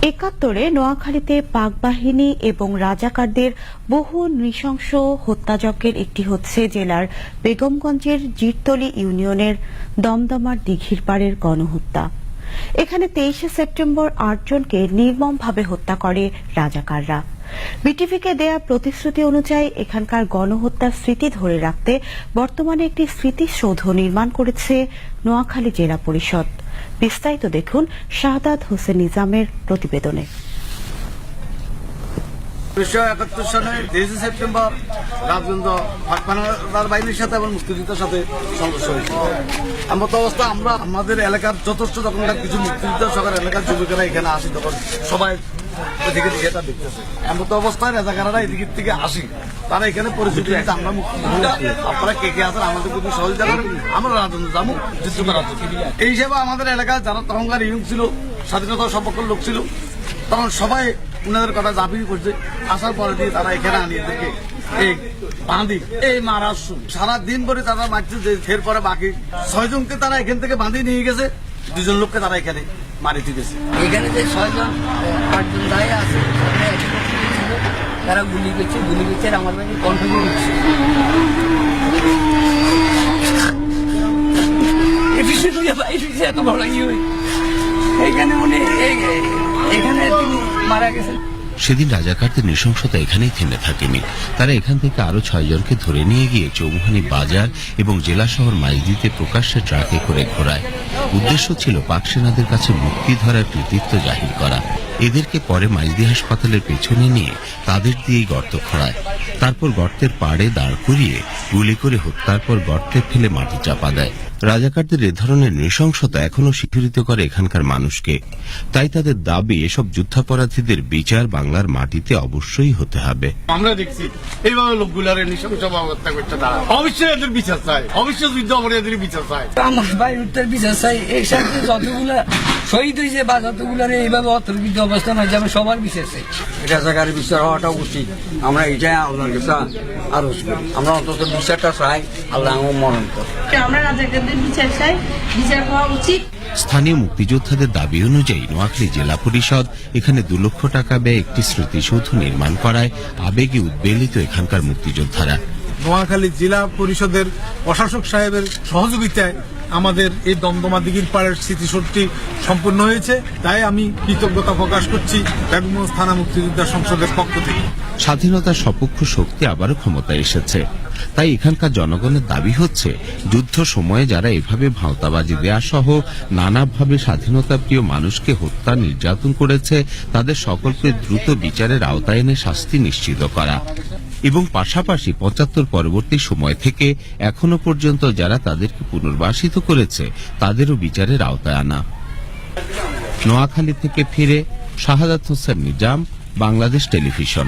একাত্তরে নোয়াখালীতে পাক বাহিনী এবং রাজাকারদের বহু নৃশংস হত্যাযজ্ঞের একটি হচ্ছে জেলার বেগমগঞ্জের জিরতলী ইউনিয়নের দমদমার দিঘির পাড়ের গণহত্যা। এখানে 23 সেপ্টেম্বর 8 জনকে নির্মমভাবে হত্যা করে রাজাকাররা। বিটিভিকে দেয়া প্রতিশ্রুতি অনুযায়ী এখানকার গণহত্যার স্মৃতি ধরে রাখতে বর্তমানে একটি স্মৃতিসৌধ নির্মাণ করেছে নোয়াখালী জেলা পরিষদ। বিস্তারিত দেখুন শাহাদাত হোসেন নিজামের প্রতিবেদনে। 1971 সালে 23 সেপ্টেম্বর রাজগঞ্জ পাকপানার বাহিনীর সাথে এবং মুক্তিযোদ্ধার সাথে সংঘর্ষ হয়েছে। এমত অবস্থা আমরা আমাদের এলাকার যথেষ্ট তখনকার কিছু মুক্তিযোদ্ধা সরকার এলাকার যুবকেরা এখানে আসি, তখন সবাই এদিকে দিকে এটা দেখতেছে। এমত অবস্থায় রাজাকাররা এদিকের থেকে আসি, তারা এখানে পরিচিতি দিতে আমরা মুক্তিযোদ্ধা, আপনারা কে কে আছেন আমাদের প্রতি সহযোগিতা করেন, আমরা রাজনীতি যাবো যুদ্ধ করার জন্য। এই হিসেবে আমাদের এলাকায় যারা তখনকার ইয়ং ছিল, স্বাধীনতা সপক্ষের লোক ছিল, তখন সবাই উনাদের কথা জাপিয়ে করছে। আসার পরে দিয়ে তারা এখানে আনি এদেরকে এই বাঁধি এই মারা সারা দিন ভরে তারা মারছে। এর পরে বাকি 6 জনকে তারা এখান থেকে বাঁধি নিয়ে গেছে, 2 জন লোককে তারা এখানে মারি দিয়েছে। এখানে যে 6 জন 8 জন দায় আছে, তারা গুলি করছে আমার বাড়ি কণ্ঠ দিচ্ছে। এত ভালো এখানে উনি এখানে তিনি মারা গেছেন। সেদিন রাজাকারদের নৃশংসতা এখানেই থেমে থাকেনি। তারা এখান থেকে আরো 6 জনকে ধরে নিয়ে গিয়ে চৌমুহানী বাজার এবং জেলা শহর মাইজদিতে প্রকাশ্যে ট্রাকে করে ঘোরায়। উদ্দেশ্য ছিল পাক সেনাদের কাছে মুক্তি ধরার কৃতিত্ব জাহির করা। এদেরকে পরে মাইজদি হাসপাতালের পেছনে নিয়ে তাদের দিয়েই গর্ত খোঁড়ায়। তারপর গর্তের পাড়ে দাঁড় করিয়ে গুলি করে হত্যার পর গর্তে ফেলে মাটি চাপা দেয়। রাজাকারদের এ ধরনের নৃশংসতা এখনো শিহরিত করে এখানকার মানুষকে। তাই তাদের দাবি এসব যুদ্ধাপরাধীদের বিচার বাংলার মাটিতে অবশ্যই হতে হবে। আমরা দেখছি এইভাবে লোকগুলার নৃশংসভাবে হত্যা করছে তারা। অবশ্যই এদের বিচার চাই, অবশ্যই যুদ্ধাপরাধীদের বিচার চাই। আমার ভাই উত্তর বিচার চাই। এই সাথে যতগুলা শহীদ হয়েছে বা যতগুলার এইভাবে অতর্কিত অবস্থান হয়েছে, আমি সবার বিচার চাই। রাজাকারের বিচার হওয়াটা উচিত। আমরা এটাই আল্লাহর কাছে আরজ করি। আমরা অন্তত বিচারটা চাই, আল্লাহ মরণ করে। আমরা রাজাকারদের বিচার চাই, বিচার হওয়া উচিত। স্থানীয় মুক্তিযোদ্ধাদের দাবি অনুযায়ী নোয়াখালী জেলা পরিষদ এখানে 2 লক্ষ টাকা ব্যয়ে একটি স্মৃতিসৌধ নির্মাণ করায় আবেগে উদ্বেলিত এখানকার মুক্তিযোদ্ধারা। নোয়াখালী জেলা পরিষদের প্রশাসক সাহেবের সহযোগিতায় আমাদের এই দমদমা দিঘির পাড়ের স্মৃতিসৌধটি সম্পূর্ণ হয়েছে। তাই আমি কৃতজ্ঞতা প্রকাশ করছি বেগমগঞ্জ থানা মুক্তিযোদ্ধা সংসদের পক্ষ থেকে। স্বাধীনতার সপক্ষ শক্তি আবারও ক্ষমতায় এসেছে। তাই এখানকার জনগণের দাবি হচ্ছে যুদ্ধ সময়ে যারা এভাবে ভাঁওতাবাজি দেয়া সহ নানাভাবে স্বাধীনতা প্রিয় মানুষকে হত্যা নির্যাতন করেছে, তাদের সকলকে দ্রুত বিচারের আওতায় এনে শাস্তি নিশ্চিত করা এবং পাশাপাশি 75 পরবর্তী সময় থেকে এখনো পর্যন্ত যারা তাদেরকে পুনর্বাসিত করেছে তাদেরও বিচারের আওতায় আনা। নোয়াখালী থেকে ফিরে শাহাদাত হোসেন নিজাম, বাংলাদেশ টেলিভিশন।